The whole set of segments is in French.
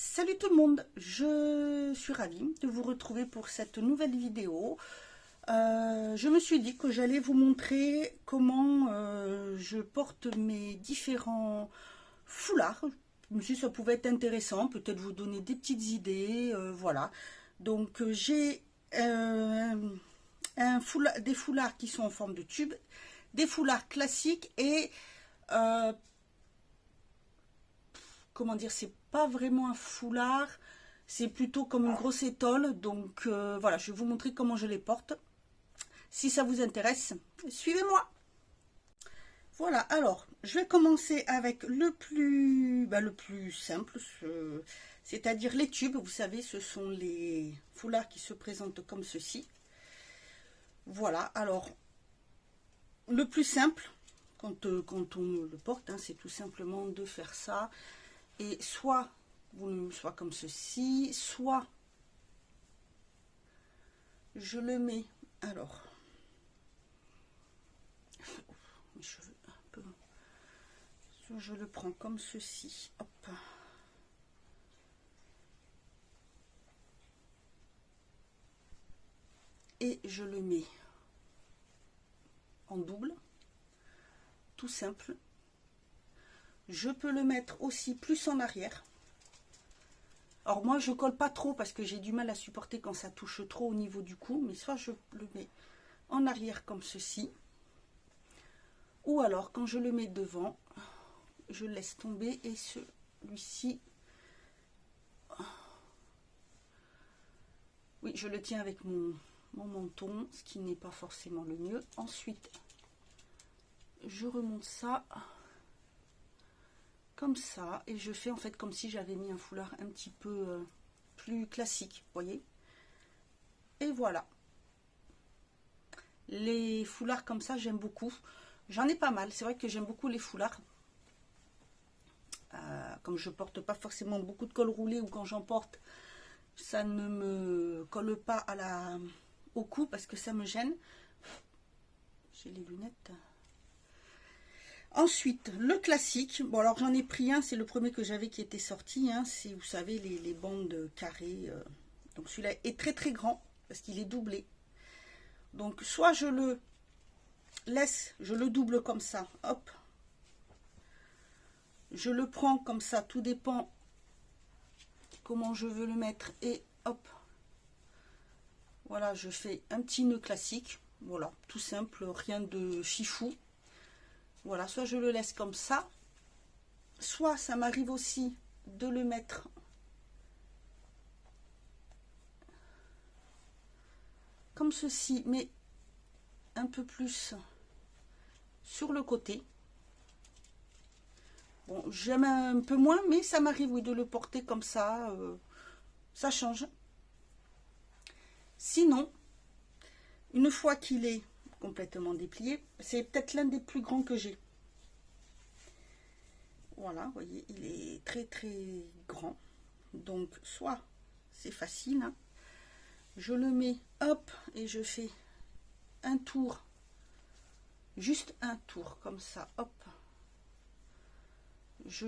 Salut tout le monde, je suis ravie de vous retrouver pour cette nouvelle vidéo. Je me suis dit que j'allais vous montrer comment je porte mes différents foulards. Je me suis dit que ça pouvait être intéressant, peut-être vous donner des petites idées, voilà. Donc j'ai des foulards qui sont en forme de tube, des foulards classiques et comment dire, c'est pas vraiment un foulard, c'est plutôt comme une grosse étole. Donc voilà, je vais vous montrer comment je les porte. Si ça vous intéresse, suivez-moi. Voilà, alors je vais commencer avec le plus simple, c'est-à-dire les tubes. Vous savez, ce sont les foulards qui se présentent comme ceci. Voilà, alors le plus simple quand on le porte, hein, c'est tout simplement de faire ça. Et soit soit comme ceci, soit je le mets, alors, mes cheveux un peu, soit je le prends comme ceci, hop, et je le mets en double, tout simple. Je peux le mettre aussi plus en arrière. Alors moi je colle pas trop parce que j'ai du mal à supporter quand ça touche trop au niveau du cou, mais soit je le mets en arrière comme ceci, ou alors quand je le mets devant, je laisse tomber et celui-ci, oui, je le tiens avec mon menton, ce qui n'est pas forcément le mieux. Ensuite je remonte ça comme ça et je fais en fait comme si j'avais mis un foulard un petit peu plus classique, vous voyez. Et voilà, les foulards comme ça j'aime beaucoup, j'en ai pas mal. C'est vrai que j'aime beaucoup les foulards, comme je porte pas forcément beaucoup de col roulé, ou quand j'en porte ça ne me colle pas au cou parce que ça me gêne. J'ai les lunettes. Ensuite, le classique. Bon, alors j'en ai pris un, c'est le premier que j'avais qui était sorti. Hein, c'est, vous savez, les bandes carrées. Donc celui-là est très très grand parce qu'il est doublé. Donc soit je le laisse, je le double comme ça, hop. Je le prends comme ça, tout dépend comment je veux le mettre. Et hop. Voilà, je fais un petit nœud classique. Voilà, tout simple, rien de fifou. Voilà, soit je le laisse comme ça, soit ça m'arrive aussi de le mettre comme ceci, mais un peu plus sur le côté. Bon, j'aime un peu moins, mais ça m'arrive, oui, de le porter comme ça, ça change. Sinon, une fois qu'il est complètement déplié, c'est peut-être l'un des plus grands que j'ai. Voilà, vous voyez, il est très très grand. Donc, soit c'est facile, hein, je le mets, hop, et je fais un tour, juste un tour, comme ça, hop. Je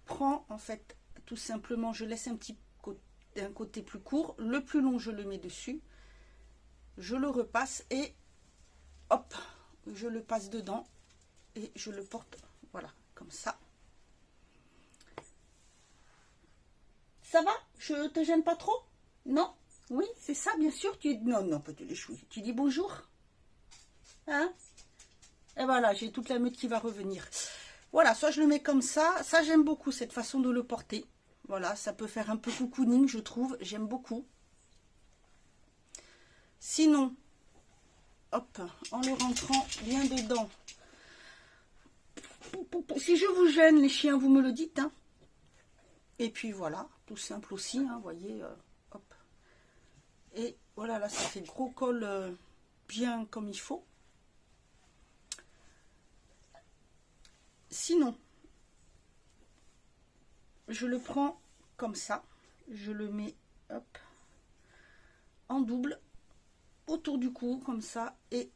prends, en fait, tout simplement, je laisse un côté plus court, le plus long, je le mets dessus, je le repasse, et hop, je le passe dedans, et je le porte, voilà, comme ça. Ça va? Je te gêne pas trop? Non? Oui, c'est ça, bien sûr. Non, pas de les chouilles. Tu dis bonjour? Hein? Et voilà, j'ai toute la meute qui va revenir. Voilà, soit je le mets comme ça. Ça, j'aime beaucoup cette façon de le porter. Voilà, ça peut faire un peu cocooning, je trouve. J'aime beaucoup. Sinon, hop, en le rentrant bien dedans. Si je vous gêne, les chiens, vous me le dites, hein. Et puis voilà, tout simple aussi, hein, vous voyez, hop. Et voilà, là, ça fait gros col bien comme il faut. Sinon, je le prends comme ça, je le mets, hop, en double, autour du cou, comme ça, et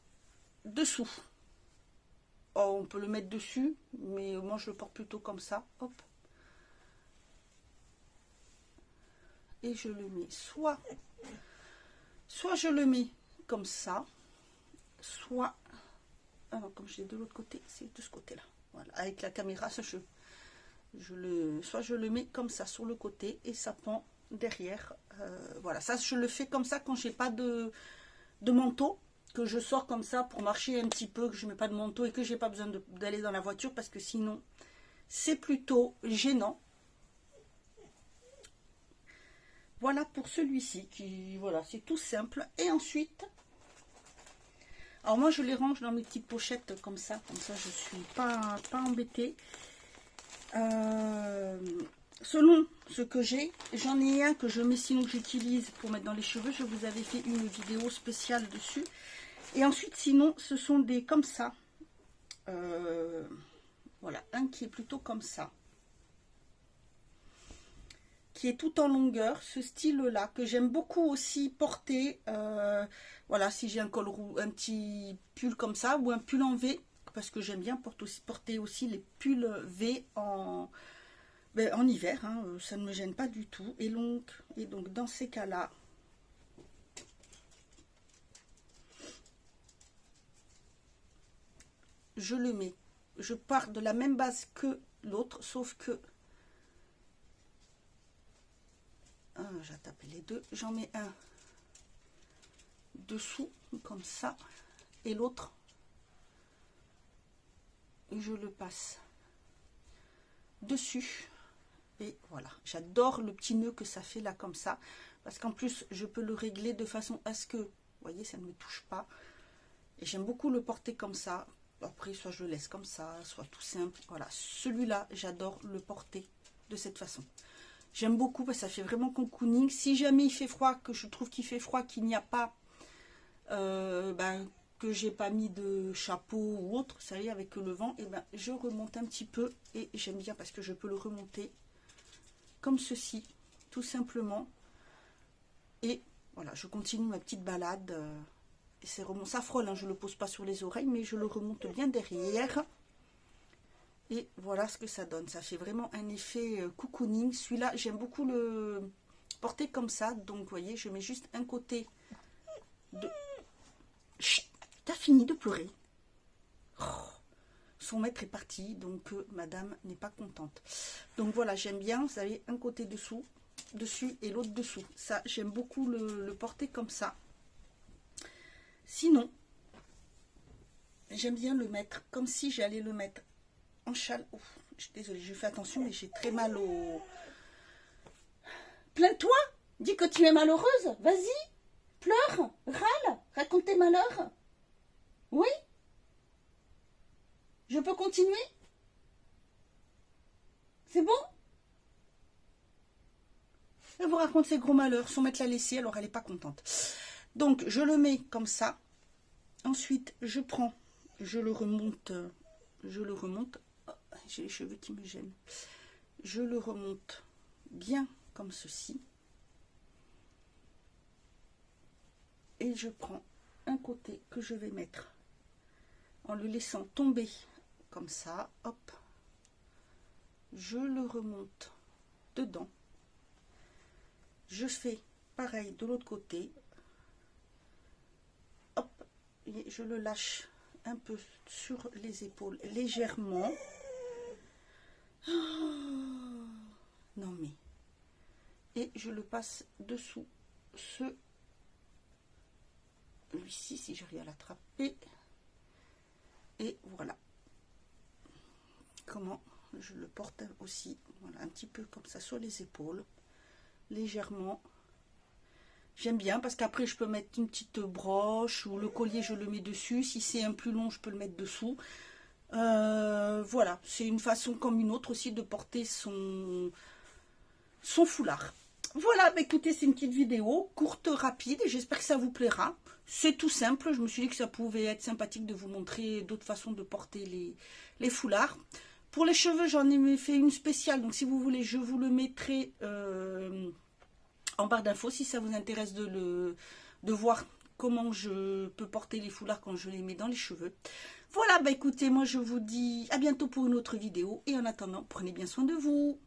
dessous. Oh, on peut le mettre dessus, mais moi je le porte plutôt comme ça, hop. et je le mets soit je le mets comme ça, soit, alors comme je l'ai de l'autre côté, c'est de ce côté-là. Voilà, avec la caméra, ça, soit je le mets comme ça sur le côté et ça pend derrière. Voilà, ça je le fais comme ça quand j'ai pas de manteau, que je sors comme ça pour marcher un petit peu, que je mets pas de manteau et que j'ai pas besoin d'aller dans la voiture parce que sinon c'est plutôt gênant. Voilà pour celui-ci qui, voilà, c'est tout simple. Et ensuite, alors moi je les range dans mes petites pochettes comme ça je suis pas embêtée. Selon ce que j'ai, j'en ai un que je mets sinon que j'utilise pour mettre dans les cheveux. Je vous avais fait une vidéo spéciale dessus. Et ensuite sinon ce sont des comme ça. Voilà, un qui est plutôt comme ça, qui est tout en longueur, ce style-là, que j'aime beaucoup aussi porter. Voilà, si j'ai un col roux, un petit pull comme ça, ou un pull en V, parce que j'aime bien porter aussi les pulls V en hiver, hein, ça ne me gêne pas du tout. Et donc dans ces cas-là, je le mets, je pars de la même base que l'autre, sauf que j'ai tapé les deux, j'en mets un dessous comme ça et l'autre je le passe dessus et voilà. J'adore le petit nœud que ça fait là comme ça parce qu'en plus je peux le régler de façon à ce que, vous voyez, ça ne me touche pas et j'aime beaucoup le porter comme ça. Après soit je le laisse comme ça, soit tout simple. Voilà, celui-là j'adore le porter de cette façon. J'aime beaucoup parce que ça fait vraiment cocooning. Si jamais il fait froid, que je trouve qu'il fait froid, qu'il n'y a pas, que j'ai pas mis de chapeau ou autre, ça y est, avec le vent, et je remonte un petit peu et j'aime bien parce que je peux le remonter comme ceci, tout simplement. Et voilà, je continue ma petite balade. Et c'est ça frôle, hein, je le pose pas sur les oreilles, mais je le remonte bien derrière. Et voilà ce que ça donne. Ça fait vraiment un effet cocooning. Celui-là, j'aime beaucoup le porter comme ça. Donc, vous voyez, je mets juste un côté de... Chut, t'as fini de pleurer. Oh, son maître est parti, donc madame n'est pas contente. Donc voilà, j'aime bien. Vous avez un côté dessus et l'autre dessous. Ça, j'aime beaucoup le porter comme ça. Sinon, j'aime bien le mettre comme si j'allais le mettre en châle. Oh, je suis désolée, je fais attention, mais j'ai très mal au... Plains-toi, dis que tu es malheureuse, vas-y, pleure, râle, raconte tes malheurs. Oui? Je peux continuer? C'est bon? Elle vous raconte ses gros malheurs, son maître l'a laissé, alors elle n'est pas contente. Donc, je le mets comme ça. Ensuite, je prends, je le remonte. Oh, j'ai les cheveux qui me gênent. Je le remonte bien comme ceci. Et je prends un côté que je vais mettre en le laissant tomber comme ça. Hop. Je le remonte dedans. Je fais pareil de l'autre côté. Hop. Et je le lâche un peu sur les épaules légèrement. Oh, non mais. Et je le passe dessous celui-ci si j'arrive à l'attraper. Et voilà. Comment je le porte aussi. Voilà, un petit peu comme ça sur les épaules. Légèrement. J'aime bien parce qu'après je peux mettre une petite broche ou le collier je le mets dessus. Si c'est un plus long je peux le mettre dessous. Voilà, c'est une façon comme une autre aussi de porter son foulard. Voilà, bah écoutez, c'est une petite vidéo courte, rapide, et j'espère que ça vous plaira. C'est tout simple, je me suis dit que ça pouvait être sympathique de vous montrer d'autres façons de porter les foulards. Pour les cheveux, j'en ai fait une spéciale, donc si vous voulez, je vous le mettrai en barre d'infos si ça vous intéresse de voir comment je peux porter les foulards quand je les mets dans les cheveux. Voilà, bah écoutez, moi je vous dis à bientôt pour une autre vidéo, et en attendant, prenez bien soin de vous.